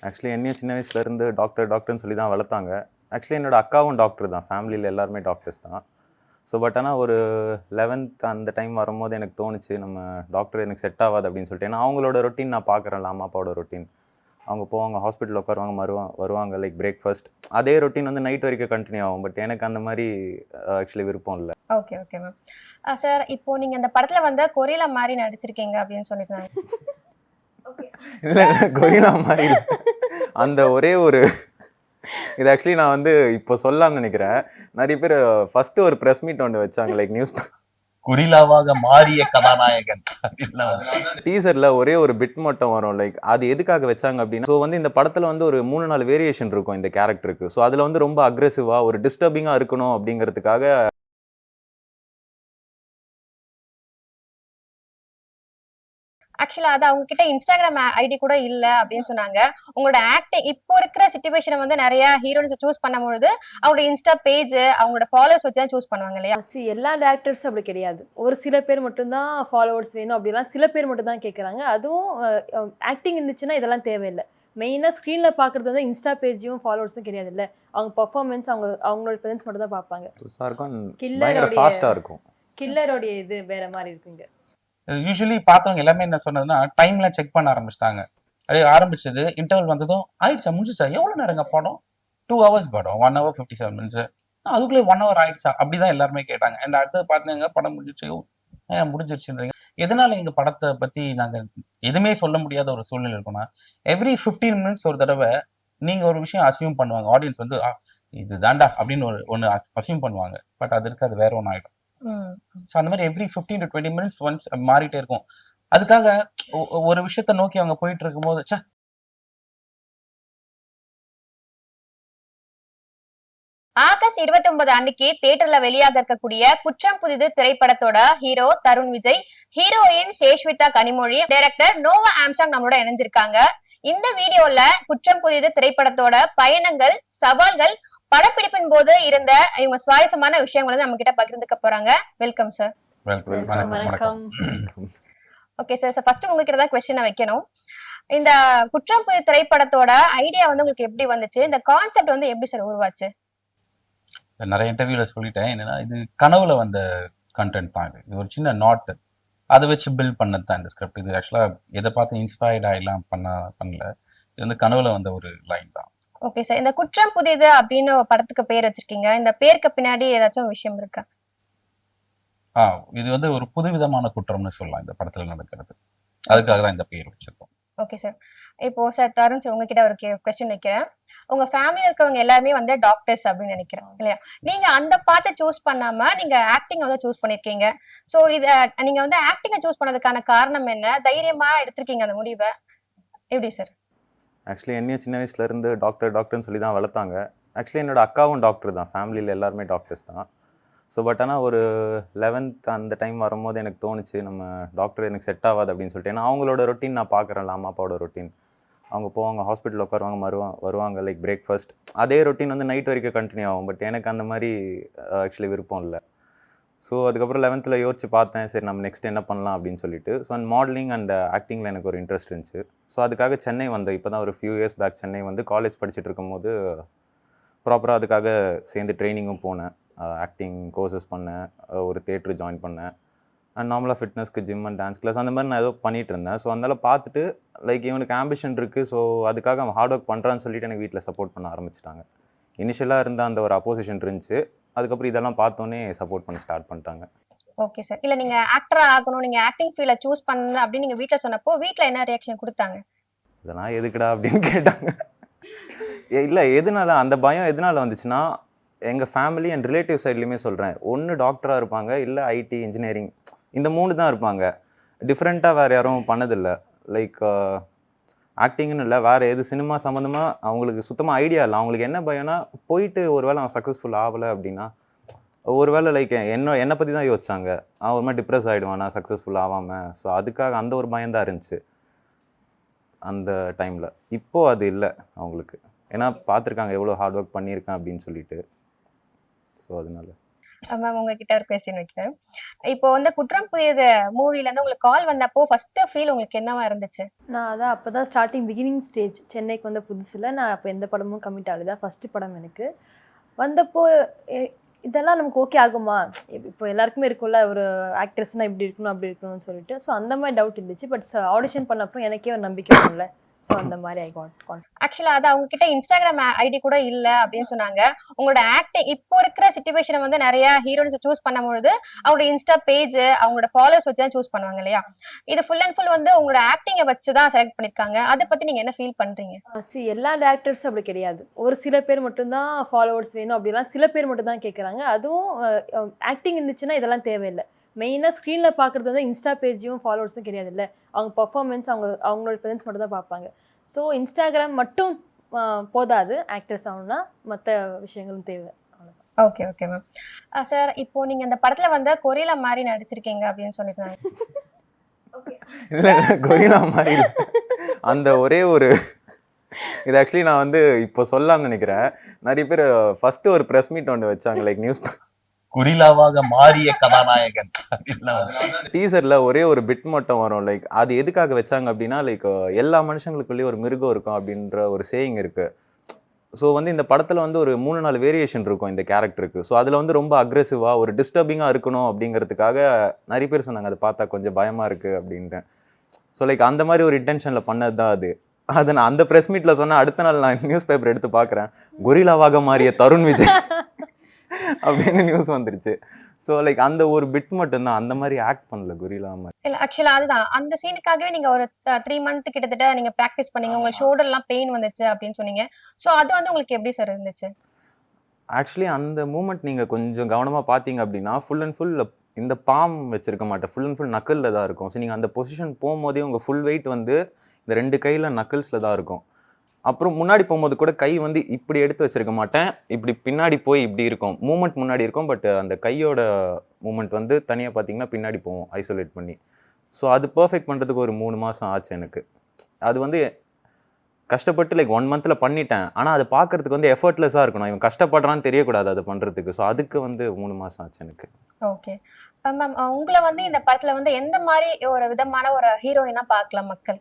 Actually என்னையும் சின்ன வயசுலேருந்து டாக்டர்னு சொல்லி தான் வளர்த்தாங்க. ஆக்சுவலி என்னோட அக்காவும் டாக்டர் தான். ஃபேமிலியில் எல்லாருமே டாக்டர்ஸ் தான். ஸோ ஆனால் ஒரு 11th அந்த டைம் வரும்போது எனக்கு தோணுச்சு, நம்ம டாக்டர் எனக்கு செட் ஆகாது அப்படின்னு சொல்லிட்டு. ஏன்னா அவங்களோட ரொட்டீன் நான் பார்க்குறேன்ல, அம்மா அப்பாவோட ரொட்டீன். அவங்க போவாங்க, ஹாஸ்பிட்டலில் உட்காருவாங்க, வருவாங்க லைக் பிரேக்ஃபாஸ்ட். அதே ரொட்டீன் வந்து நைட் வரைக்கும் கண்டினியூ ஆகும். பட் எனக்கு அந்த மாதிரி ஆக்சுவலி விருப்பம் இல்லை. Okay okay ma'am. சார், இப்போ நீங்க அந்த படத்துல வந்து கொரில்லா மாதிரி நடிச்சிருக்கீங்க அப்படின்னு சொல்லியிருந்தாங்க. இல்லை கொரில்லா மாதிரி இல்லை. அந்த ஒரே ஒரு இது ஆக்சுவலி நான் வந்து இப்போ சொல்லலாம்னு நினைக்கிறேன். நிறைய பேர் ஃபர்ஸ்ட் ஒரு ப்ரெஸ் மீட் ஒன்று வச்சாங்க, லைக் நியூஸ் கொரில்லாவாக மாறிய கதாநாயகன் டீசர்ல ஒரே ஒரு பிட் மட்டும் வரும். லைக் அது எதுக்காக வச்சாங்க அப்படின்னா, ஸோ வந்து இந்த படத்துல வந்து ஒரு 3-4 வேரியேஷன் இருக்கும் இந்த கேரக்டருக்கு. ஸோ அதுல வந்து ரொம்ப அக்ரெசிவா ஒரு டிஸ்டர்பிங்கா இருக்கணும் அப்படிங்கிறதுக்காக ஆக்சுவலா அது அவங்க கிட்ட இன்ஸ்டாகிராம் ஐடி கூட இல்ல அப்படின்னு சொன்னாங்க. உங்களோட ஆக்டிங் இப்போ இருக்கிற சிச்சுவேஷனை வந்து நிறைய ஹீரோயின்ஸ் சூஸ் பண்ணும்பொழுது அவங்களோட இன்ஸ்டா பேஜ், அவங்களோட ஃபாலோவர்ஸ் வச்சு தான் சூஸ் பண்ணுவாங்க இல்லையா? எல்லா டேரக்டர்ஸும் அப்படி கிடையாது. ஒரு சில பேர் மட்டும்தான் ஃபாலோவர்ஸ் வேணும் அப்படிலாம் சில பேர் மட்டும் தான் கேட்குறாங்க. அதுவும் ஆக்டிங் இருந்துச்சுன்னா இதெல்லாம் தேவையில்லை. மெயினாக ஸ்க்ரீனில் பார்க்குறது வந்து இன்ஸ்டா பேஜும் ஃபாலோவர்ஸும் கிடையாது. இல்லை, அவங்க பர்ஃபார்மன்ஸ், அவங்களோட ப்ரெசன்ஸ் மட்டும் தான் பார்ப்பாங்க. கில்லரோடைய இது வேற மாதிரி இருக்குங்க. யூஸ்வலி பார்த்தவங்க எல்லாமே என்ன சொன்னதுன்னா டைம்ல செக் பண்ண ஆரம்பிச்சிட்டாங்க. அப்படியே ஆரம்பிச்சது, இன்டர்வல் வந்ததும் ஆயிடுச்சா, முடிஞ்சிச்சா, எவ்வளவு நேரங்க படம், 2 hours படம், 1 hour 57 minutes, அதுக்குள்ளே 1 hour ஆயிடுச்சா, அப்படிதான் எல்லாருமே கேட்டாங்க. அண்ட் அடுத்து பார்த்தீங்க படம் முடிஞ்சிச்சு, முடிஞ்சிருச்சுன்றீங்க. எதனால எங்க படத்தை பத்தி நாங்க எதுவுமே சொல்ல முடியாத ஒரு சூழ்நிலை இருக்கும்னா, எவ்ரி 15 minutes ஒரு தடவை நீங்க ஒரு விஷயம் அசியூம் பண்ணுவாங்க. ஆடியன்ஸ் வந்து இது தாண்டா அப்படின்னு ஒன்னு அசியூம் பண்ணுவாங்க. பட் அது இருக்காது, வேற ஒன்று ஆயிடும். ஸோ அந்த மாதிரி எவ்ரி 15 to 20 minutes ஒன்ஸ் மாறிட்டே இருக்கும். அதுக்காக ஒரு விஷயத்த நோக்கி அவங்க போயிட்டு இருக்கும்போது ஆகஸ்ட் 29 அன்னைக்கு தியேட்டர்ல வெளியாக இருக்கக்கூடிய குற்றம் புதிது திரைப்படத்தோட hero Tarun Vijay, heroine Sheshvitha Kanimozhi, director Noah Armstrong நம்மளோட இணைஞ்சிருக்காங்க. இந்த வீடியோல குற்றம் புதிது திரைப்படத்தோட பயணங்கள், சவால்கள், படப்பிடிப்பின் போது இருந்த இவங்க சுவாரஸ்யமான விஷயங்களை நம்ம கிட்ட பகிர்ந்துக்க போறாங்க. Welcome sir. வணக்கம். ஓகே சார், ஃபர்ஸ்ட் உங்ககிட்ட தான் क्वेश्चन வைக்கணும். இந்த குற்றம் புதிது திரைப்படத்தோட ஐடியா வந்து உங்களுக்கு எப்படி வந்துச்சு? இந்த கான்செப்ட் வந்து எப்படி சார் உருவாச்சு? நிறைய இன்டர்வியூல சொல்லிட்டேன். என்னன்னா, இது கனவுல வந்த கண்டென்ட் தான். இது ஒரு சின்ன நாட், அதை வச்சு பில்ட் பண்ணது தான் இந்த ஸ்கிரிப்ட். இது ஆக்சுவலா எதை பார்த்து இன்ஸ்பயர்ட் ஆகிலாம் பண்ணல. இது வந்து கனவுல வந்த ஒரு லைன் தான். ஓகே சார், இந்த குற்றம் புதிது அப்படின்னு படத்துக்கு பேர் வச்சிருக்கீங்க. இந்த பேருக்கு பின்னாடி ஏதாச்சும் விஷயம் இருக்கா? இது வந்து ஒரு புதுவிதமான குற்றம்னு சொல்லலாம் இந்த படத்துல நடக்கிறது. அதுக்காக தான் இந்த பேர் வச்சிருக்கோம். Okay sir. இப்போ சார் தருண் சார், உங்ககிட்ட ஒரு क्वेश्चन வைக்கிறேன். உங்க ஃபேமிலில இருக்கவங்க எல்லாருமே வந்து டாக்டர்ஸ் அப்படின்னு நினைக்கிறேன் இல்லையா? நீங்க அந்த பார்த்து சூஸ் பண்ணாம நீங்க ஆக்டிங் வந்து சூஸ் பண்ணிருக்கீங்க. சோ இத நீங்க வந்து ஆக்டிங்கை சூஸ் பண்ணதுக்கான காரணம் என்ன? தைரியமா எடுத்திருக்கீங்க அந்த முடிவை, எப்படி சார்? ஆக்சுவலி என்னையும் சின்ன வயசுலேருந்து டாக்டர்னு சொல்லி தான் வளர்த்தாங்க. ஆக்சுவலி என்னோட அக்காவும் டாக்டர் தான். ஃபேமிலியில் எல்லாருமே டாக்டர்ஸ் தான். ஸோ ஆனால் ஒரு 11th அந்த டைம் வரும்போது எனக்கு தோணுச்சு, நம்ம டாக்டர் எனக்கு செட் ஆகாது அப்படின்னு சொல்லிட்டு. ஏன்னா அவங்களோட ரொட்டீன் நான் பார்க்குறேன்ல, அம்மா அப்பாவோட ரொட்டீன். அவங்க போவாங்க, ஹாஸ்பிட்டலில் உட்காருவாங்க, வருவாங்க லைக் பிரேக்ஃபாஸ்ட். அதே ரொட்டீன் வந்து நைட் வரைக்கும் கண்டினியூ ஆகும். பட் எனக்கு அந்த மாதிரி ஆக்சுவலி விருப்பம் இல்லை. ஸோ அதுக்கப்புறம் 11th யோசிச்சு பார்த்தேன், சரி நம்ம நெக்ஸ்ட் என்ன பண்ணலாம் அப்படின்னு சொல்லிட்டு. ஸோ அந்த மாடலிங் அண்ட் ஆக்டிங்கில் எனக்கு ஒரு இன்ட்ரெஸ்ட் இருந்துச்சு. ஸோ அதுக்காக சென்னை வந்தேன். இப்போ தான் ஒரு ஃபியூ இயர்ஸ் பேக் சென்னை வந்து காலேஜ் படிச்சுட்டு இருக்கும்போது ப்ராப்பராக அதுக்காக சேர்ந்து ட்ரைனிங்கும் போனேன். ஆக்டிங் கோர்சஸ் பண்ணேன், ஒரு தியேட்டர் ஜாயின் பண்ணேன். அண்ட் நார்மலாக ஃபிட்னஸ்க்கு ஜிம் அண்ட் டான்ஸ் கிளாஸ் அந்த மாதிரி நான் ஏதோ பண்ணிகிட்டு இருந்தேன். ஸோ அதனால் பார்த்துட்டு லைக் இவனுக்கு ஆம்பிஷன் இருக்குது, ஸோ அதுக்காக அவன் ஹார்ட் ஒர்க் பண்ணுறான்னு சொல்லிட்டு எனக்கு வீட்டில் சப்போர்ட் பண்ண ஆரம்பிச்சிட்டாங்க. இனிஷியலாக இருந்த அந்த ஒரு அப்போசிஷன் இருந்துச்சு. அதுக்கப்புறம் இதெல்லாம் பார்த்தோன்னே சப்போர்ட் பண்ண ஸ்டார்ட் பண்ணிட்டாங்க. Okay sir. இல்லை, நீங்கள் ஆக்டராக ஆகணும், நீங்கள் ஆக்டிங் ஃபீல்டை சூஸ் பண்ணணும் அப்படின்னு நீங்கள் வீட்டில் சொன்னப்போ வீட்டில் என்ன ரியாக்ஷன் கொடுத்தாங்க? இதெல்லாம் எதுக்குடா அப்படின்னு கேட்டாங்க. இல்லை, எதனால அந்த பயம் எதனால வந்துச்சுன்னா, எங்கள் ஃபேமிலி அண்ட் ரிலேட்டிவ் சைட்லேயுமே சொல்கிறேன், ஒன்று டாக்டராக இருப்பாங்க, இல்லை ஐடி இன்ஜினியரிங், இந்த 3 தான் இருப்பாங்க. டிஃப்ரெண்ட்டாக வேறு யாரும் பண்ணதில்லை. லைக் ஆக்டிங்னு இல்லை, வேறு எது சினிமா சம்மந்தமாக அவங்களுக்கு சுத்தமாக ஐடியா இல்லை. அவங்களுக்கு என்ன பயம்னா, போயிட்டு ஒரு வேளை அவன் சக்ஸஸ்ஃபுல் ஆகலை அப்படின்னா, ஒரு வேளை லைக் என்னை பற்றி தான் யோசிச்சாங்க, அவன் ஒரு மாதிரி டிப்ரெஸ் ஆகிடுவானா சக்ஸஸ்ஃபுல் ஆகாமல். ஸோ அதுக்காக அந்த ஒரு பயம்தான் இருந்துச்சு அந்த டைமில். இப்போது அது இல்லை அவங்களுக்கு. ஏன்னா பார்த்துருக்காங்க எவ்வளோ ஹார்ட் ஒர்க் பண்ணியிருக்கேன் அப்படின்னு சொல்லிட்டு. ஸோ அதனால மேம் உங்ககிட்ட ஒரு கொஸ்டின் வைக்கிறேன். இப்போ வந்து குற்றம் புதியது மூவில இருந்து உங்களுக்கு கால் வந்தப்போ ஃபர்ஸ்ட் ஃபீல் உங்களுக்கு என்னவா இருந்துச்சு? நான் அதான் அப்போ தான் ஸ்டார்டிங் பிகினிங் ஸ்டேஜ் சென்னைக்கு வந்த புதுசில் நான் அப்போ எந்த படமும் கமிட் ஆகல. ஃபஸ்ட்டு படம் எனக்கு வந்தப்போ இதெல்லாம் நமக்கு ஓகே ஆகுமா, இப்போ எல்லாருக்குமே இருக்கும்ல ஒரு ஆக்ட்ரஸ்னால் இப்படி இருக்கணும் அப்படி இருக்கணும்னு சொல்லிட்டு. ஸோ அந்த மாதிரி டவுட் இருந்துச்சு. பட் ஆடிஷன் பண்ணப்போ எனக்கே ஒரு நம்பிக்கை வரல. ஸோ அந்த மாதிரி ஐ காட். ஆக்சுவலா அது அவங்க கிட்ட இன்ஸ்டாகிராம் ஐடி கூட இல்ல அப்படின்னு சொன்னாங்க. உங்களோட ஆக்டிங் இப்போ இருக்கிற சிச்சுவேஷனை வந்து நிறைய ஹீரோயின்ஸ் சூஸ் பண்ணும்போது அவங்களோட இன்ஸ்டா பேஜ் அவங்களோட ஃபாலோவர்ஸ் வச்சு தான் சூஸ் பண்ணுவாங்க இல்லையா? இது ஃபுல் அண்ட் ஃபுல் வந்து உங்களோட ஆக்டிங்கை வச்சு தான் செலக்ட் பண்ணிருக்காங்க. அதை பத்தி நீங்க என்ன ஃபீல் பண்றீங்க? எல்லா டேரக்டர்ஸும் அப்படி கிடையாது. ஒரு சில பேர் மட்டும்தான் ஃபாலோவர்ஸ் வேணும் அப்படிலாம் சில பேர் மட்டும் தான் கேட்குறாங்க. அதுவும் ஆக்டிங் இருந்துச்சுன்னா இதெல்லாம் தேவையில்லை. மெயினாக ஸ்க்ரீனில் பார்க்குறது வந்து இன்ஸ்டா பேஜையும் ஃபாலோவர்ஸும் கிடையாது இல்லை. அவங்க பர்ஃபார்மன்ஸ் அவங்களோட ப்ரெசன்ஸ் மட்டும் தான் பார்ப்பாங்க. ஸோ இன்ஸ்டாகிராம் மட்டும் போதாது ஆக்டர்ஸ் ஆகணும்னா, மற்ற விஷயங்களும் தேவை. Okay okay ma'am. சார் இப்போ நீங்க இந்த படத்துல வந்து கொரில்லா மாதிரி நடிச்சிருக்கீங்க அப்படின்னு சொல்லியிருந்தாங்க. இல்லை கொரில்லா மாதிரி இல்ல. அந்த ஒரே ஒரு இது ஆக்சுவலி நான் வந்து இப்போ சொல்லலாம்னு நினைக்கிறேன். நிறைய பேர் ஃபர்ஸ்ட் ஒரு ப்ரெஸ் மீட் ஒன்று வச்சாங்க, லைக் நியூஸ் குறிலாவாக மாறிய கதாநாயகன் டீசர்ல ஒரே ஒரு பிட் மட்டும் வரும். லைக் அது எதுக்காக வச்சாங்க அப்படின்னா, லைக் எல்லா மனுஷங்களுக்குள்ளேயும் ஒரு மிருகம் இருக்கும் அப்படின்ற ஒரு சேயிங் இருக்கு. ஸோ வந்து இந்த படத்தில் வந்து ஒரு 3-4 வேரியேஷன் இருக்கும் இந்த கேரக்டருக்கு. ஸோ அதில் வந்து ரொம்ப அக்ரெசிவாக ஒரு டிஸ்டர்பிங்காக இருக்கணும் அப்படிங்கிறதுக்காக நிறைய பேர் சொன்னாங்க அதை பார்த்தா கொஞ்சம் பயமாக இருக்குது அப்படின்ட்டு. ஸோ லைக் அந்த மாதிரி ஒரு இன்டென்ஷனில் பண்ணது தான் அது. அதை நான் அந்த ப்ரெஸ் மீட்டில் சொன்னேன். அடுத்த நாள் நான் நியூஸ் பேப்பர் எடுத்து பார்க்குறேன், கொரில்லாவாக மாறிய தருண் விஜய் அப்படின்னு நியூஸ் வந்துருச்சு. ஸோ லைக் அந்த ஒரு பிட் மட்டும்தான், அந்த மாதிரி ஆக்ட் பண்ணல கொரில்லா மாதிரி. இல்ல ஆக்சுவலா அதுதான் அந்த சீனுக்காகவே நீங்க ஒரு 3 மந்த் கிட்டத்தட்ட நீங்க பிராக்டிஸ் பண்ணீங்க. உங்க ஷோல்டர் எல்லாம் பெயின் வந்துச்சு அப்படின்னு சொன்னீங்க. சோ அது வந்து உங்களுக்கு எப்படி சார் இருந்துச்சு? ஆக்சுவலி அந்த மூமெண்ட் நீங்கள் கொஞ்சம் கவனமாக பார்த்தீங்க அப்படின்னா ஃபுல் அண்ட் ஃபுல் இந்த பாம் வச்சிருக்க மாட்டேன், ஃபுல் அண்ட் ஃபுல் நக்கலில் தான் இருக்கும். ஸோ நீங்கள் அந்த பொசிஷன் போகும்போதே உங்கள் ஃபுல் வெயிட் வந்து இந்த 2 கையில் நக்கல்ஸில் தான் இருக்கும். அப்புறம் முன்னாடி போகும்போது கூட கை வந்து இப்படி எடுத்து வச்சிருக்க மாட்டேன், இப்படி பின்னாடி போய் இப்படி இருக்கும். மூமெண்ட் முன்னாடி இருக்கும், பட் அந்த கையோட மூமெண்ட் வந்து தனியாக பார்த்தீங்கன்னா பின்னாடி போவோம் ஐசோலேட் பண்ணி. ஸோ அது பர்ஃபெக்ட் பண்ணுறதுக்கு ஒரு 3 மாதம் ஆச்சு எனக்கு. அது வந்து கஷ்டப்பட்டு லைக் 1 மந்தில் பண்ணிட்டேன். ஆனால் அது பார்க்கறதுக்கு வந்து எஃபர்ட்லெஸ்ஸாக இருக்கணும், இவன் கஷ்டப்படுறான்னு தெரியக்கூடாது அது பண்ணுறதுக்கு. ஸோ அதுக்கு வந்து 3 மாதம் ஆச்சு எனக்கு. ஓகே மேம், உங்களை வந்து இந்த படத்துல வந்து எந்த மாதிரி ஒரு விதமான ஒரு ஹீரோயினா பார்க்கலாம் மக்கள்?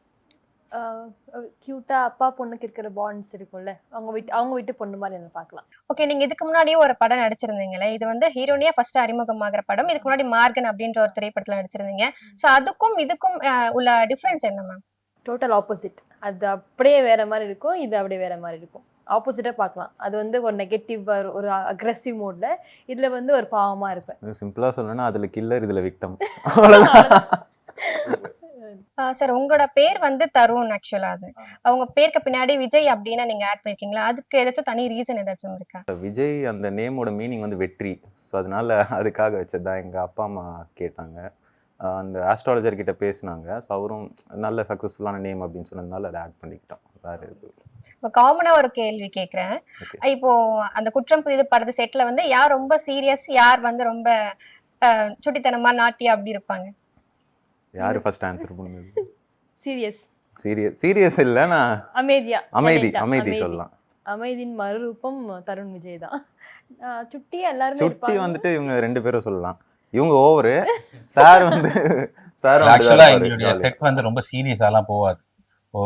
க்யூட்டாக அப்பா பொண்ணுக்கு இருக்கிற பாண்ட்ஸ் இருக்கும்ல, அவங்க வீட்டு பொண்ணு மாதிரி என்ன பார்க்கலாம். ஓகே, நீங்க இதுக்கு முன்னாடியே ஒரு படம் நடிச்சிருந்தீங்களே, இது வந்து ஹீரோனியா ஃபர்ஸ்ட் அறிமுகமாகிற படம். இதுக்கு முன்னாடி மார்கன் அப்படின்ற ஒரு திரைப்படத்துல நடிச்சிருந்தீங்க. ஸோ அதுக்கும் இதுக்கும் உள்ள டிஃபரன்ஸ் என்ன மேம்? Total opposite. அது அப்படியே வேற மாதிரி இருக்கும், இது அப்படியே வேற மாதிரி இருக்கும். ஆப்போசிட்டாக பார்க்கலாம். அது வந்து ஒரு நெகட்டிவ் ஒரு அக்ரெசிவ் மோட்ல, இதில் வந்து ஒரு பாவமாக இருப்பேன். சிம்பிளாக சொல்லணும்னா அதில் கில்லர், இதில் விக்டம், அவ்வளோதான். சார் உங்களோட பேர் வந்து தருண். ஆக்சுவலா அது அவங்க பேருக்கு பின்னாடி விஜய் அப்படின்னு நீங்க ஆட் பண்ணிருக்கீங்களா? அதுக்கு ஏதாச்சும் தனி ரீசன் ஏதாச்சும் இருக்கா? விஜய் அந்த நேமோட மீனிங் வந்து வெற்றி. ஸோ அதனால அதுக்காக வச்சதுதான். எங்கள் அப்பா அம்மா கேட்டாங்க, அந்த ஆஸ்ட்ராலஜர் கிட்ட பேசினாங்க. ஸோ அவரும் நல்ல சக்ஸஸ்ஃபுல்லான நேம் அப்படின்னு சொன்னதுனால அதை ஆட் பண்ணிக்கிட்டோம். வேற எதுவும். இப்போ காமனா ஒரு கேள்வி கேட்குறேன். இப்போ அந்த குற்றம் புதிது படத்து செட்ல வந்து யார் ரொம்ப சீரியஸ், யார் வந்து ரொம்ப சுட்டித்தனமா நாட்டியா அப்படி இருப்பாங்க? யாரு ஃபர்ஸ்ட் ஆன்சர் பண்ணுது? சீரியஸ் சீரியஸ் இல்ல, நான் அமைதி சொல்லலாம். அமைதியின் மறுரூபம் தருண் விஜய் தான். சுட்டி எல்லாரும் சுட்டி வந்துட்டு இவங்க 2 பேரும் சொல்லலாம். இவங்க ஓவரு, சார் வந்து சார் ஆக்சுவலா எங்களுடைய செட் வந்து ரொம்ப சீரியஸாலாம் போவாது. இப்போ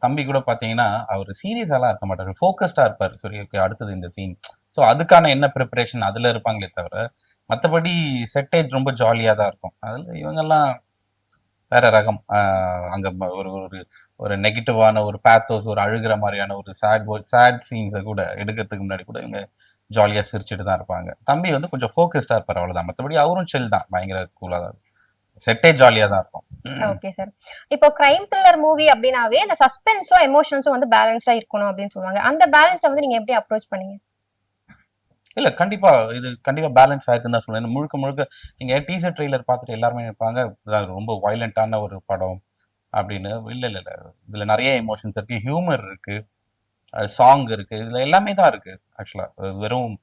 தம்பி கூட பாத்தீங்கன்னா அவர் சீரியஸாலாம் இருக்க மாட்டாரு, ஃபோக்கஸ்டா இருப்பாரு. சரி ஓகே அடுத்தது இந்த சீன், ஸோ அதுக்கான என்ன ப்ரிப்பரேஷன் அதுல இருப்பாங்களே தவிர மற்றபடி செட்டேஜ் ரொம்ப ஜாலியா தான் இருக்கும். அதுல இவங்கெல்லாம் வேற ரகம். அங்க ஒரு ஒரு நெகட்டிவான ஒரு பேத்தோஸ், ஒரு அழுகிற மாதிரியான ஒரு சேட் சீன்ஸை கூட எடுக்கிறதுக்கு முன்னாடி கூட இவங்க ஜாலியா சிரிச்சுட்டு தான் இருப்பாங்க. தம்பி வந்து கொஞ்சம் ஃபோக்கஸ்டா இருப்பாரு, அவ்வளவுதான். மற்றபடி அவரும் சில் தான், பயங்கர கூலா தான், செட்டே ஜாலியா தான் இருக்கும். ஓகே சார், இப்போ கிரைம் த்ரில்லர் மூவி அப்படின்னாவே அந்த சஸ்பென்ஸும் எமோஷன்ஸும் வந்து பேலன்ஸ்டா இருக்கணும் அப்படின்னு சொல்லுவாங்க. அந்த பேலன்ஸை வந்து நீங்க எப்படி அப்ரோச் பண்ணீங்க? இல்ல கண்டிப்பா இது கண்டிப்பா பேலன்ஸ் ஆகுதுன்னு தான் சொல்லுவேன். முழுக்க முழுக்க நீங்க டீசர் ட்ரெய்லர் பார்த்துட்டு எல்லாருமே நினைப்பாங்க ரொம்ப வயலண்டான ஒரு படம் அப்படின்னு. இல்ல இதுல நிறைய எமோஷன்ஸ் இருக்கு, ஹியூமர் இருக்கு, சாங் இருக்கு, இதுல எல்லாமே தான் இருக்கு. ஆக்சுவலா வெறும்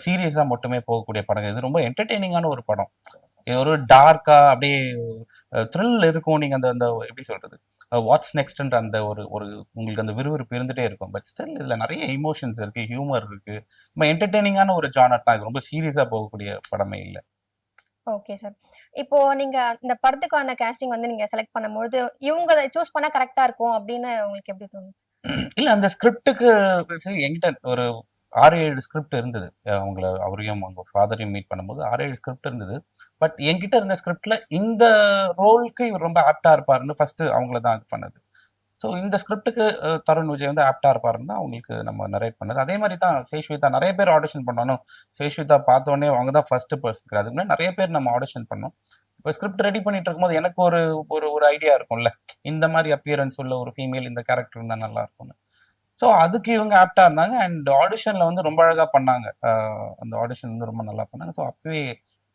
சீரியஸா மட்டுமே போகக்கூடிய படம் இது. ரொம்ப என்டர்டெய்னிங்கான ஒரு படம். இது ஒரு டார்க்கா அப்படியே த்ரில் இருக்கும். நீங்க அந்த எப்படி சொல்றது, வாட்ஸ் நெக்ஸ்ட்ன்ற அந்த ஒரு ஒரு உங்களுக்கு அந்த விறுவிறுப்பு இருந்துட்டே இருக்கும். பட் ஸ்டில் இதுல நிறைய எமோஷன்ஸ் இருக்கு, ஹியூமர் இருக்கு. ரொம்ப என்டர்டெய்னிங்கான ஒரு ஜானர் தான். இது ரொம்ப சீரியஸா போகக்கூடிய படமே இல்ல. Okay sir. இப்போ நீங்க இந்த படத்துக்கான காஸ்டிங் வந்து நீங்க செலக்ட் பண்ணும்பொழுது, இவங்க சூஸ் பண்ணா கரெக்ட்டா இருக்கும் அப்படின்னு உங்களுக்கு எப்படி தோணுச்சு? இல்ல அந்த ஸ்கிரிப்டுக்கு என்கிட்ட ஒரு 6, 7 ஸ்கிரிப்ட் இருந்தது. அவரையும் அவங்க ஃபாதரையும் மீட் பண்ணும்போது 6, 7 ஸ்கிரிப்ட் இருந்தது. பட் என்கிட்ட இருந்த ஸ்கிரிப்ட்ல இந்த ரோலுக்கு இவர் ரொம்ப ஆப்டா இருப்பாருன்னு ஃபர்ஸ்ட் அவங்கள தான் இது பண்ணது. ஸோ இந்த ஸ்கிரிப்டுக்கு தருண் விஜய் வந்து ஆப்டா இருப்பாருன்னு தான் அவங்களுக்கு நம்ம நரேட் பண்ணது. அதே மாதிரி தான் சேஷ்விதா நிறைய பேர் ஆடிஷன் பண்ணாலும் சேஷ்விதா பார்த்த உடனே அவங்க தான் ஃபர்ஸ்ட் பர்சன். அதுக்கு முன்னாடி நிறைய பேர் நம்ம ஆடிஷன் பண்ணோம். இப்போ ஸ்கிரிப்ட் ரெடி பண்ணிட்டு இருக்கும்போது எனக்கு ஒரு ஒரு ஒரு ஐடியா இருக்கும்ல, இந்த மாதிரி அப்பியரன்ஸ் உள்ள ஒரு ஃபீமேல் இந்த கேரக்டர் இருந்தா நல்லா இருக்கும்னு. ஸோ அதுக்கு இவங்க ஆப்டா இருந்தாங்க. அண்ட் ஆடிஷன்ல வந்து ரொம்ப அழகா பண்ணாங்க. அந்த ஆடிஷன் வந்து ரொம்ப நல்லா பண்ணாங்க. ஸோ அப்பவே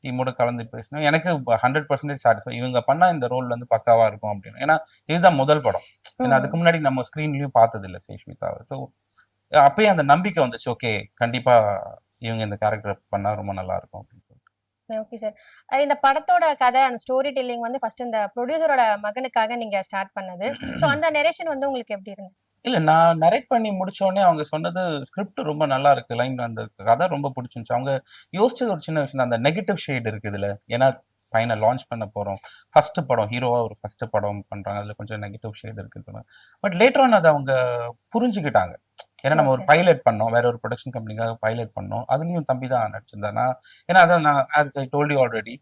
டீமோட கலந்து பேசினோம். எனக்கு 100% சாட்டிஸ்ஃபை. இவங்க பண்ணா இந்த ரோல் வந்து பக்காவா இருக்கும் அப்படின்னு. ஏன்னா இதுதான் முதல் படம். ஏன்னா அதுக்கு முன்னாடி நம்ம ஸ்கிரீன்லயும் பார்த்தது இல்லை சேஷ்விதாவை. ஸோ அப்பயே அந்த நம்பிக்கை வந்துச்சு. ஓகே, கண்டிப்பா இவங்க இந்த கேரக்டர் பண்ணா ரொம்ப நல்லா இருக்கும் அப்படின்னு சொல்லிட்டு. Okay sir. இந்த படத்தோட கதை, அந்த ஸ்டோரி டெல்லிங் வந்து ஃபர்ஸ்ட் இந்த ப்ரொடியூசரோட மகனுக்காக நீங்க ஸ்டார்ட் பண்ணது. சோ அந்த நரேஷன் வந்து உங்களுக்கு எப்படி இருந்துச்சு? இல்ல நான் நரேட் பண்ணி முடிச்ச உடனே அவங்க சொன்னது ஸ்கிரிப்ட் ரொம்ப நல்லா இருக்கு. லைன் அந்த கதை ரொம்ப பிடிச்சிருந்துச்சு. அவங்க யோசிச்சது ஒரு சின்ன விஷயம் தான். அந்த நெகட்டிவ் ஷேட் இருக்கு இதுல. ஏன்னா பையனை லான்ச் பண்ண போறோம். ஃபர்ஸ்ட் படம் ஹீரோவா ஒரு ஃபர்ஸ்ட் படம் பண்றாங்க. அதுல கொஞ்சம் நெகட்டிவ் ஷேட் இருக்குன்னு. பட் லேட்டர் ஆன் அதை அவங்க புரிஞ்சுக்கிட்டாங்க. ஏன்னா நம்ம ஒரு ஓகே. பைலட் பண்ணோம், வேற ஒரு ப்ரொடக்ஷன் கம்பெனிக்காக பைலட் பண்ணோம். அதுலயும் தம்பி தான் நடிச்சிருந்தானா. ஏன்னா அதான் நான் as I told you already,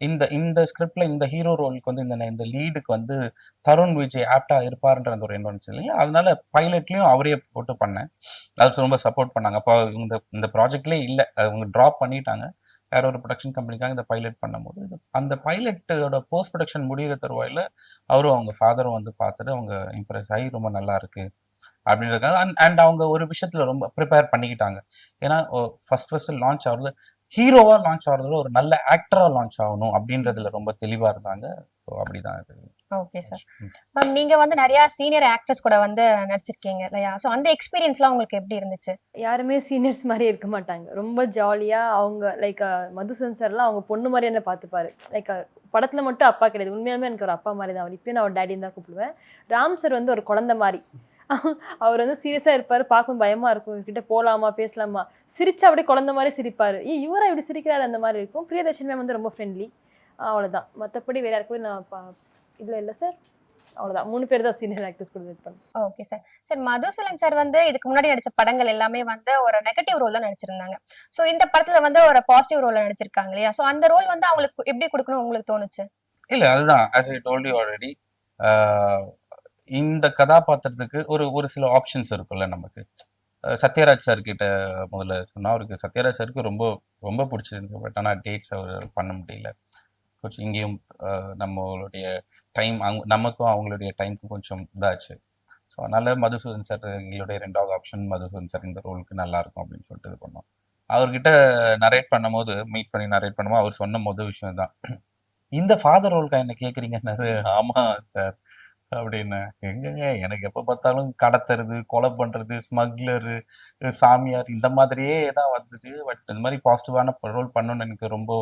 இந்த இந்த ஸ்கிரிப்ட்ல இந்த ஹீரோ ரோலுக்கு வந்து இந்த லீடுக்கு வந்து தருண் விஜய் ஆப்டா இருப்பாருன்ற அந்த ஒரு எண்ணம் இருந்துச்சு இல்லையா. அதனால பைலட்லயும் அவரே போட்டு பண்ணேன். அதுக்கு ரொம்ப சப்போர்ட் பண்ணாங்க. அப்போ இந்த ப்ராஜெக்ட்லேயே இல்லை, அவங்க ட்ராப் பண்ணிட்டாங்க. வேற ஒரு ப்ரொடக்ஷன் கம்பெனிக்காக இந்த பைலட் பண்ணும்போது அந்த பைலட்டோட போஸ்ட் ப்ரொடக்ஷன் முடிகிற தருவாயில அவரும் அவங்க ஃபாதரும் வந்து பார்த்துட்டு அவங்க இம்ப்ரெஸ் ஆகி ரொம்ப நல்லா இருக்கு அப்படின்றதுக்காக அண்ட் அவங்க ஒரு விஷயத்துல ரொம்ப ப்ரிப்பேர் பண்ணிக்கிட்டாங்க. ஏன்னா ஃபர்ஸ்ட் லான்ச் ஆகுறது ஹீரோவா லான்ச் ஆகுறதுல ஒரு நல்ல ஆக்டரா லான்ச் ஆகணும் அப்படின்றதுல ரொம்ப தெளிவா இருந்தாங்க. ஸோ அப்படிதான் இது. Okay sir. மேம் நீங்க வந்து நிறைய சீனியர் ஆக்டர்ஸ் கூட வந்து நடிச்சிருக்கீங்க இல்லையா? சோ அந்த எக்ஸ்பீரியன்ஸ்லாம் உங்களுக்கு எப்படி இருந்துச்சு? யாருமே சீனியர்ஸ் மாதிரி இருக்க மாட்டாங்க. ரொம்ப ஜாலியா அவங்க லைக் மதுசூதன் சார்லாம் அவங்க பொண்ணு மாதிரி என்ன பார்த்துப்பாரு. லைக் படத்துல மட்டும் அப்பா கிடையாது. உண்மையாலுமே எனக்கு ஒரு அப்பா மாதிரி தான் அவர். இப்பயும் நான் அவர் டேடின்னு தான் கூப்பிடுவேன். ராம் சார் வந்து ஒரு குழந்தை மாதிரி. அவர் வந்து சீரியஸா இருப்பாரு. பார்க்கும் பயமா இருக்கும். இவர்கிட்ட போலாமா பேசலாமா, சிரிச்சா அப்படியே குழந்தை மாதிரி சிரிப்பாரு. இவரா இப்படி சிரிக்கிறாரு அந்த மாதிரி இருக்கும். பிரியதர்ஷன் மேம் வந்து ரொம்ப ஃப்ரெண்ட்லி. அவ்வளவுதான். மற்றபடி வேற யாரு கூட நான் இல்ல சார். அவ்வளவுதான். 3 பேர் தான் சீனியர் ஆக்டர்ஸ் கூட வெயிட் பண்ணேன். Okay sir. Sir Madhusudan sir வந்து இதுக்கு முன்னாடி நடிச்ச படங்கள் எல்லாமே வந்து ஒரு நெகட்டிவ் ரோல் தான் நடிச்சிருந்தாங்க. சோ இந்த படத்துல வந்து ஒரு பாசிட்டிவ் ரோல்ல நடிச்சிருக்காங்க இல்லையா? சோ அந்த ரோல் வந்து அவங்களுக்கு எப்படி கொடுக்கணும் உங்களுக்கு தோணுச்சு? இல்ல அதுதான் as I told you already, இந்த கதாபாத்திரத்துக்கு ஒரு சில ஆப்ஷன்ஸ் இருக்குல்ல நமக்கு. சத்யராஜ் சார் கிட்ட முதல்ல சொன்னா, அவருக்கு சத்யராஜ் சாருக்கு ரொம்ப ரொம்ப பிடிச்சிருந்துச்சு. பட் ஆனால் டேட்ஸ் அவர் பண்ண முடியல. கொஞ்சம் இங்கேயும் நம்மளுடைய டைம் நமக்கும் அவங்களுடைய டைமுக்கும் கொஞ்சம் இதாச்சு. ஸோ அதனால மதுசூதன் சார் எங்களுடைய 2வது ஆப்ஷன் மதுசூதன் சார் இந்த ரோலுக்கு நல்லா இருக்கும் அப்படின்னு சொல்லிட்டு இது பண்ணோம். அவர்கிட்ட நரேட் பண்ணும்போது மீட் பண்ணி நரேட் பண்ணும்போது அவர் சொன்ன முதல் விஷயம் தான், இந்த ஃபாதர் ரோலுக்கா என்ன கேட்குறீங்கன்னாரு. ஆமா சார் அப்படின்னு. எங்கங்க எனக்கு எப்போ பார்த்தாலும் கடத்துறது, கொலை பண்றது, ஸ்மக்லரு, சாமியார் இந்த மாதிரியே தான் வந்துச்சு. பட் இந்த மாதிரி பாசிட்டிவான ரோல் பண்ணணும்னு எனக்கு ரொம்ப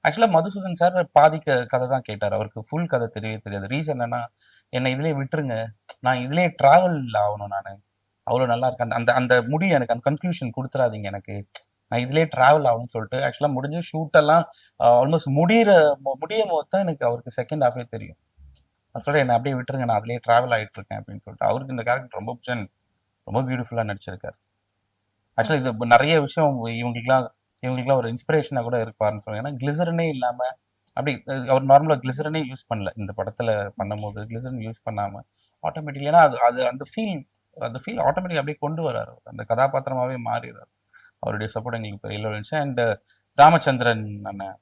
ஆக்சுவலாக மதுசூதன் சார் பாதி கதை தான் கேட்டார். அவருக்கு ஃபுல் கதை தெரியவே தெரியாது. ரீசன் என்னன்னா, என்னை இதுலேயே விட்டுருங்க, நான் இதுலேயே ட்ராவல் ஆகணும், நான் அவ்வளோ நல்லா இருக்கேன், அந்த அந்த அந்த முடிவு எனக்கு அந்த கன்க்ளூஷன் கொடுத்துறாதீங்க எனக்கு, நான் இதுலேயே ட்ராவல் ஆகும்னு சொல்லிட்டு ஆக்சுவலாக முடிஞ்சு ஷூட்டெல்லாம் ஆல்மோஸ்ட் முடியும் போது தான் எனக்கு அவருக்கு செகண்ட் ஹாஃபே தெரியும். நான் சொல்கிறேன், என்னை அப்படியே விட்டுருங்க, நான் அதுலேயே ட்ராவல் ஆகிட்டு இருக்கேன் அப்படின்னு சொல்லிட்டு. அவருக்கு இந்த கேரக்டர் ரொம்ப பிடிச்ச, ரொம்ப பியூட்டிஃபுல்லாக நடிச்சிருக்காரு. ஆக்சுவலாக இது நிறைய விஷயம் இவங்களுக்குலாம் ஒரு இன்ஸ்பிரேஷனாக கூட இருப்பாருன்னு சொல்லுவாங்க. ஏன்னா கிளிசரனே இல்லாமல் அப்படி அவர் நார்மலாக கிளிசரனே யூஸ் பண்ணல இந்த படத்தில் பண்ணும்போது. கிளிசரன் யூஸ் பண்ணாமல் ஆட்டோமேட்டிக்லி, ஏன்னா அது அந்த ஃபீல் ஆட்டோமேட்டிக் அப்படியே கொண்டு வராரு. அந்த கதாபாத்திரமாகவே மாறிடுறாரு. அவருடைய சப்போர்ட் எங்களுக்கு பெரிய இருந்துச்சு. அண்ட் ராமச்சந்திரன் அண்ணன்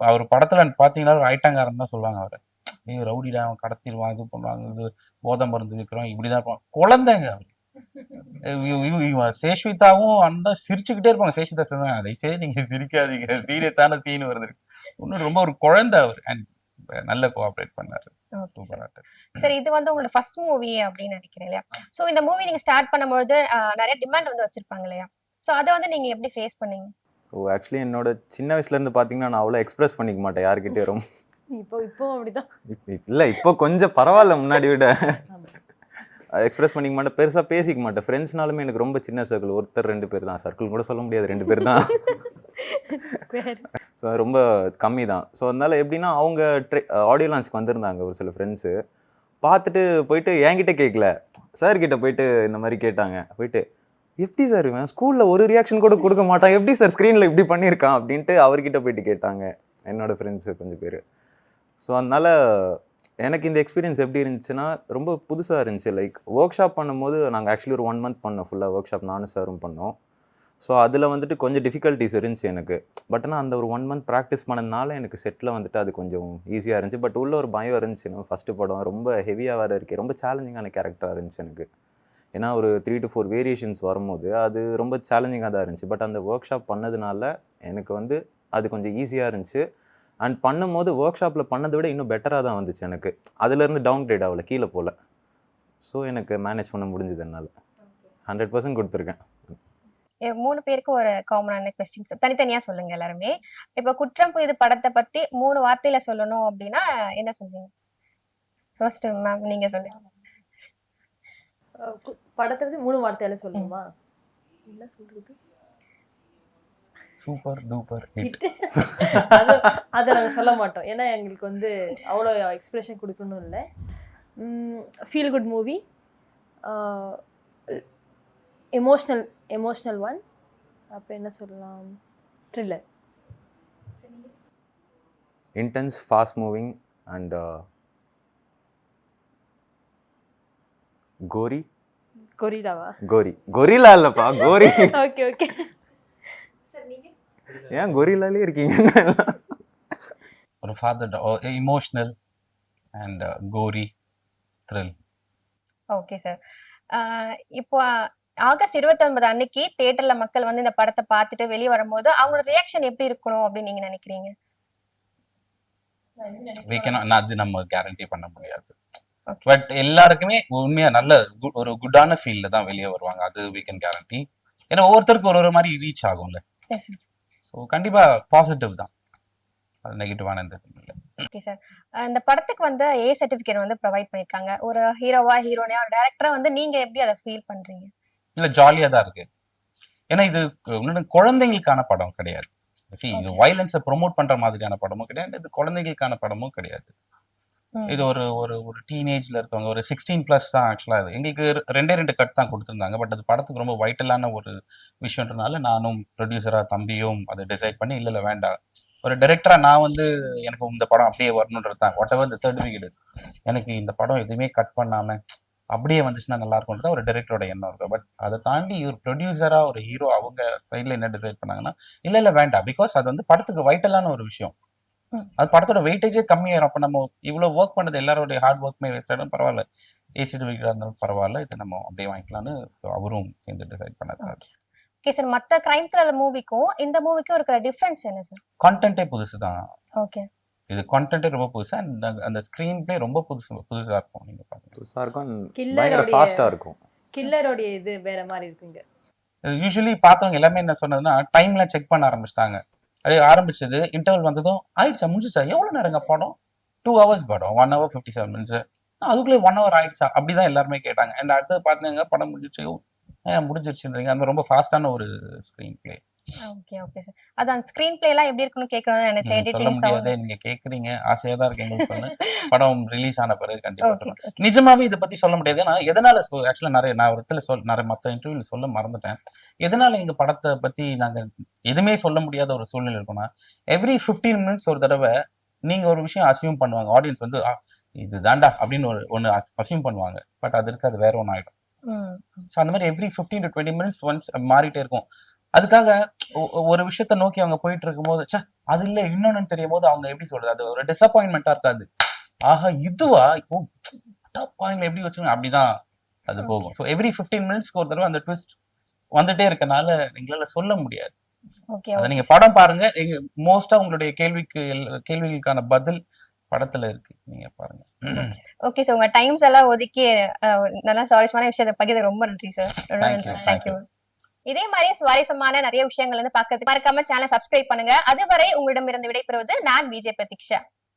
அவர் படத்தில் பார்த்தீங்கன்னா ஒரு ஐட்டங்காரன் தான் சொல்லுவாங்க. அவரை ரவுடிடா, அவன் கடத்திடுவான், இது பண்ணுவாங்க, இது போதை மருந்து விற்கிறோம், இப்படிதான் இருப்பான். குழந்தைங்க அவர். சேஷ்விதாவும் அந்த சிரிச்சுக்கிட்டே இருப்பாங்க. சேஷ்விதா சொல்லுவாங்க, அதை சரி நீங்க சிரிக்காதீங்க, சீரியஸான சீன் வருது. இன்னும் ரொம்ப ஒரு குழந்தை அவர். அண்ட் நல்ல கோஆபரேட் பண்ணாரு. சூப்பராட்டு. சரி, இது வந்து உங்களோட ஃபர்ஸ்ட் மூவி அப்படின்னு நினைக்கிறேன் இல்லையா? சோ இந்த மூவி நீங்க ஸ்டார்ட் பண்ணும்போது நிறைய டிமாண்ட் வந்து வச்சிருப்பாங்க இல்லையா? சோ அதை வந்து நீங்க எப்படி ஃபேஸ் பண்ணீங்க? ஸோ ஆக்சுவலி என்னோட சின்ன வயசுலேருந்து பார்த்தீங்கன்னா நான் அவ்வளோ எக்ஸ்பிரஸ் பண்ணிக்க மாட்டேன் யார்கிட்டயும். இப்போ அப்படிதான். இல்லை இப்போ கொஞ்சம் பரவாயில்ல முன்னாடி விட. எக்ஸ்பிரஸ் பண்ணிக்க மாட்டேன், பெருசாக பேசிக்க மாட்டேன். ஃப்ரெண்ட்ஸ்னாலுமே எனக்கு ரொம்ப சின்ன சர்க்கிள், ஒருத்தர் 2 பேர் தான். சர்க்கிள் கூட சொல்ல முடியாது, 2 பேர் தான். ஸோ ரொம்ப கம்மி தான். ஸோ அதனால எப்படின்னா அவங்க ஆடியோ லான்ச்க்கு வந்திருந்தாங்க ஒரு சில ஃப்ரெண்ட்ஸு. பார்த்துட்டு போயிட்டு என்கிட்ட கேட்கல, சார் கிட்ட போயிட்டு இந்த மாதிரி கேட்டாங்க. போயிட்டு எப்படி சார் இவன் ஸ்கூலில் ஒரு ரியாக்ஷன் கூட கொடுக்க மாட்டான், எப்படி சார் ஸ்க்ரீனில் இப்படி பண்ணியிருக்கான் அப்படின்ட்டு அவர்கிட்ட போயிட்டு கேட்டாங்க என்னோடய ஃப்ரெண்ட்ஸு கொஞ்சம் பேர். ஸோ அதனால் எனக்கு இந்த எக்ஸ்பீரியன்ஸ் எப்படி இருந்துச்சுன்னா ரொம்ப புதுசாக இருந்துச்சு. லைக் ஒர்க் ஷாப் பண்ணும்போது நாங்கள் ஆக்சுவலி ஒரு 1 month பண்ணோம், ஃபுல்லாக ஒர்க் ஷாப் நானும் சாரும் பண்ணோம். ஸோ அதில் வந்துட்டு கொஞ்சம் டிஃபிகல்ட்டிஸ் இருந்துச்சு எனக்கு. பட் ஆனால் அந்த ஒரு 1 month ப்ராக்டிஸ் பண்ணதுனால எனக்கு செட்டில் வந்துட்டு அது கொஞ்சம் ஈஸியாக இருந்துச்சு. பட் உள்ள ஒரு பயம் இருந்துச்சு, நம்ம ஃபஸ்ட்டு படம் ரொம்ப ஹெவியாக வேறு இருக்கே, ரொம்ப சேலஞ்சிங்கான கேரக்டராக இருந்துச்சு எனக்கு. ஏன்னா ஒரு 3 to 4 வேரியேஷன்ஸ் வரும்போது அது ரொம்ப சேலஞ்சிங்காக தான் இருந்துச்சு. பட் அந்த ஒர்க் ஷாப் பண்ணதுனால எனக்கு வந்து அது கொஞ்சம் ஈஸியாக இருந்துச்சு. அண்ட் பண்ணும்போது ஒர்க் ஷாப்பில் பண்ணதை விட இன்னும் பெட்டராக தான் வந்துச்சு எனக்கு. அதுலேருந்து டவுன் கிரேட் ஆகல, கீழே போகல. ஸோ எனக்கு மேனேஜ் பண்ண முடிஞ்சது என்னால். 100% கொடுத்துருக்கேன். 3 பேருக்கு ஒரு காமனான கொஸ்டின்ஸ் தனித்தனியா சொல்லுங்க எல்லாருமே. இப்போ குற்றம் புதிது படத்தை பத்தி 3 வார்த்தையில சொல்லணும் அப்படின்னா என்ன சொல்றீங்க? ஃபர்ஸ்ட் மேம் நீங்க சொல்லுங்க. படத்தை பத்தி 3 வார்த்தையால சொல்லணுமா? என்ன சொல்றது? Super duper hit. அதை நாங்கள் சொல்ல மாட்டோம், ஏன்னா எங்களுக்கு வந்து அவ்வளோ எக்ஸ்பிரஷன் கொடுக்கணும் இல்லை. Feel good movie, emotional one, அப்புறம் என்ன சொல்லலாம், thriller. Intense, fast moving and கொரிலாவா? கொரிலா இல்லைப்பா, கோரி. Okay okay. ஏன் கொரிலாலே இருக்கீங்க? ஒரு father emotional and gory thrill. Okay sir. இப்போ ஆகஸ்ட் 29 அன்னைக்கு தியேட்டர்ல மக்கள் வந்து இந்த படத்தை பார்த்துட்டு வெளியே வரும்போது அவங்களோட ரியாக்ஷன் எப்படி இருக்கணும் அப்படின்னு நீங்க நினைக்கிறீங்க? அது நம்ம கேரண்டி பண்ண முடியாது. பட் எல்லாருக்குமே உண்மையா நல்ல ஒரு குட்டான ஃபீல்ல தான் வெளியே வருவாங்க, அது we can guarantee. ஏன்னா ஒவ்வொருத்தருக்கும் ஒரு மாதிரி ரீச் ஆகும்ல. ஸோ கண்டிப்பா பாசிட்டிவ் தான், அது நெகட்டிவான எந்த இதுவும் இல்லை. Okay sir. இந்த படத்துக்கு வந்து A சர்டிபிகேட் வந்து ப்ரொவைட் பண்ணிருக்காங்க. ஒரு ஹீரோவா ஹீரோனியா ஒரு டைரக்டரா வந்து நீங்க எப்படி அதை ஃபீல் பண்றீங்க? இல்ல ஜாலியா தான் இருக்கு. ஏன்னா இது குழந்தைங்களுக்கான படம் கிடையாது. இது வயலன்ஸை ப்ரொமோட் பண்ற மாதிரியான படமும் கிடையாது, இது குழந்தைகளுக்கான படமும் கிடையாது. இது ஒரு ஒரு ஒரு டீனேஜ்ல இருக்கவங்க, ஒரு 16+ தான் ஆக்சுவலா. இது எங்களுக்கு 2 கட் தான் கொடுத்துருந்தாங்க. பட் அது படத்துக்கு ரொம்ப வைட்டலான ஒரு விஷயம்ன்றனால நானும் ப்ரொடியூசரா தம்பியும் அதை டிசைட் பண்ணி இல்ல வேண்டாம், ஒரு டைரக்டரா நான் வந்து எனக்கு இந்த படம் அப்படியே வரணுன்றது தான். வாட் எவர் இந்த சர்டிஃபிகேட், எனக்கு இந்த படம் எதுவுமே கட் பண்ணாம அப்படியே வந்துச்சுன்னா நல்லா இருக்கும்ன்றது ஒரு டைரக்டரோட எண்ணம் இருக்கு. பட் அதை தாண்டி ஒரு ப்ரொடியூசரா ஒரு ஹீரோ அவங்க சைட்ல என்ன டிசைட் பண்ணாங்கன்னா இல்ல வேண்டாம், பிகாஸ் அது வந்து படத்துக்கு வைட்டலான ஒரு விஷயம். அது படத்தோட வெயிட்டேஜே கம்மியாயிரும். அப்ப நம்ம இவ்வளவு ஒர்க் பண்ணது எல்லாரோட ஹார்ட் ஒர்க்குமே வேஸ்ட் ஆயிடும். பரவாயில்ல, ஏசி இருந்தாலும் பரவாயில்ல, இதை நம்ம அப்படியே வாங்கிக்கலாம்னு அவரும் சேர்ந்து டிசைட் பண்ணாரு. Okay sir. மத்த கிரைம் த்ரில்லர் மூவிக்கும் இந்த மூவிக்கும் இருக்கிற டிஃபரன்ஸ் என்ன சார்? கான்டென்ட்டே புதுசு தான். ஓகே, இது கான்டென்ட்டே ரொம்ப புதுசு, அண்ட் அந்த ஸ்கிரீன் பிளே ரொம்ப புதுசா இருக்கும். நீங்க பாருங்க, புதுசா இருக்கும், பயங்கர ஃபாஸ்டா இருக்கும். கில்லரோட இது வேற மாதிரி இருக்குங்க. யூசுவலி பார்த்தவங்க எல்லாமே என்ன சொன்னதுன்னா டைம்ல செக் பண்ண ஆரம்பிச்சிட்டாங்க. அப்படியே ஆரம்பிச்சது, இன்டர்வல் வந்ததும் ஆயிடுச்சா முடிஞ்சுச்சா, எவ்வளவு நேரங்க படம், 2 hours படம், 1 hour 57 minutes, அதுக்குள்ளே 1 hour ஆயிடுச்சா அப்படிதான் எல்லாருமே கேட்டாங்க. அண்ட் அடுத்து பாத்தீங்க படம் முடிஞ்சிச்சு, முடிஞ்சிருச்சுன்றீங்க. அந்த ரொம்ப ஃபாஸ்டான ஒரு screen play. Okay okay sir. அதான் ஸ்கிரீன் பிளே எல்லாம் எப்படி இருக்குன்னு கேட்கணும்னு எனக்கு சொல்ல எடிட்டிங் முடியாது, நீங்க கேக்குறீங்க, ஆசையா தான் இருக்கு எங்களுக்கு சொல்ல. படம் ரிலீஸ் ஆன பிறகு கண்டிப்பா சொல்லுவேன். நிஜமாவே இதை பத்தி சொல்ல முடியாது. ஏன்னா எதனால ஆக்சுவலா நிறைய நான் ஒரு இடத்துல நிறைய மத்த இன்டர்வியூல சொல்ல மறந்துட்டேன். எதனால எங்க படத்தை பத்தி நாங்க எதுவுமே சொல்ல முடியாத ஒரு சூழ்நிலை இருக்கும்னா, எவ்ரி 15 minutes ஒரு தடவை நீங்க ஒரு விஷயம் அசியூம் பண்ணுவாங்க. ஆடியன்ஸ் வந்து இதுதான்டா அப்படின்னு ஒன்னு அசியூம் பண்ணுவாங்க. பட் அது இருக்கு, அது வேற ஒன்னு ஆயிடும். ஸோ அந்த மாதிரி எவ்ரி 15 to 20 minutes ஒன்ஸ் மாறிட்டே இருக்கும். அதுக்காக ஒரு விஷயத்த நோக்கி அவங்க போயிட்டு இருக்கும் போது அது இல்ல இன்னொன்னு தெரியும் போது அவங்க எப்படி சொல்றது, அது ஒரு டிசப்பாயின்மெண்டா இருக்காது. ஆஹா இதுவா, பாயிண்ட்ல எப்படி வச்சுக்கோங்க, அப்படிதான் அது போகும். ஸோ எவ்ரி 15 minutes ஒரு தடவை அந்த ட்விஸ்ட் வந்துட்டே இருக்கனால எங்களால சொல்ல முடியாது. அதை நீங்க படம் பாருங்க, மோஸ்டா உங்களுடைய கேள்விகளுக்கான பதில் படத்துல இருக்கு, நீங்க பாருங்க. ஓகே சார், உங்க டைம்ஸ் எல்லாம் ஒதுக்கி நல்லா சுவாரஸ்யமான விஷயத்தை பகிர்ந்து ரொம்ப நன்றி சார். தேங்க்யூ. இதே மாதிரி சுவாரஸ்யமான நிறைய விஷயங்கள் வந்து பார்க்கறதுக்கு மறக்காம சேனல் சப்ஸ்கிரைப் பண்ணுங்க. அதுவரை உங்களிடம் இருந்து விடைபெறுவது நான் விஜய் பிரதீக்ஷா.